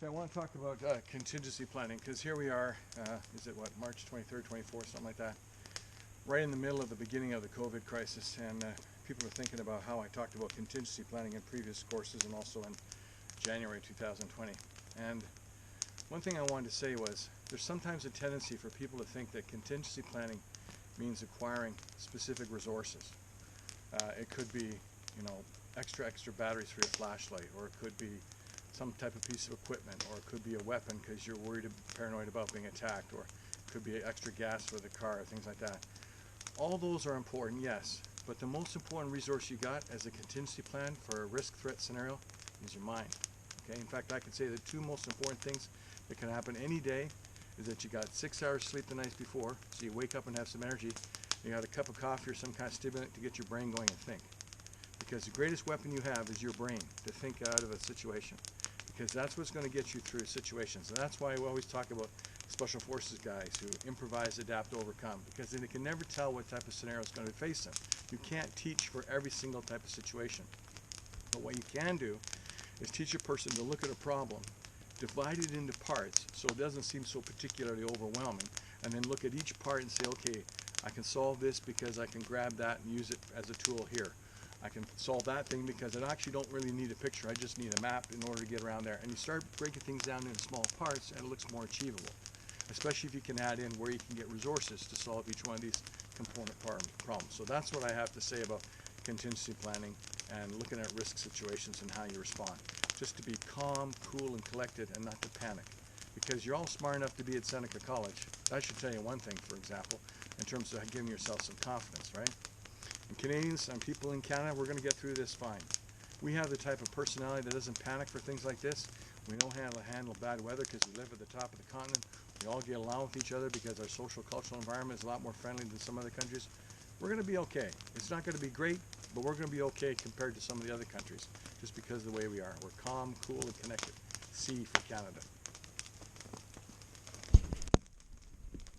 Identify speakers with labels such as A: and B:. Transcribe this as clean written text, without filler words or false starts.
A: Okay, I want to talk about contingency planning, because here we are, is it what, March 23rd, 24th, something like that, right in the middle of the beginning of the COVID crisis, and people are thinking about how I talked about contingency planning in previous courses and also in January 2020. And one thing I wanted to say was, there's sometimes a tendency for people to think that contingency planning means acquiring specific resources. It could be, you know, extra batteries for your flashlight, or it could be some type of piece of equipment, or it could be a weapon because you're paranoid about being attacked, or it could be extra gas for the car, things like that. All those are important, yes, but the most important resource you got as a contingency plan for a risk threat scenario is your mind. Okay, in fact, I could say the two most important things that can happen any day is that you got 6 hours sleep the night before, so you wake up and have some energy. You got a cup of coffee or some kind of stimulant to get your brain going and think. Because the greatest weapon you have is your brain to think out of a situation. Because that's what's going to get you through situations. And that's why we always talk about special forces guys who improvise, adapt, overcome. Because they can never tell what type of scenario is going to face them. You can't teach for every single type of situation. But what you can do is teach a person to look at a problem, divide it into parts so it doesn't seem so particularly overwhelming, and then look at each part and say, okay, I can solve this because I can grab that and use it as a tool here. I can solve that thing because I actually don't really need a picture, I just need a map in order to get around there. And you start breaking things down into small parts and it looks more achievable. Especially if you can add in where you can get resources to solve each one of these component problems. So that's what I have to say about contingency planning and looking at risk situations and how you respond. Just to be calm, cool, and collected and not to panic. Because you're all smart enough to be at Seneca College. That should tell you one thing, for example, in terms of giving yourself some confidence, right? And Canadians and people in Canada, we're going to get through this fine. We have the type of personality that doesn't panic for things like this. We know how to handle bad weather because we live at the top of the continent. We all get along with each other because our social cultural environment is a lot more friendly than some other countries. We're going to be okay. It's not going to be great, but we're going to be okay compared to some of the other countries just because of the way we are. We're calm, cool, and connected. C for Canada.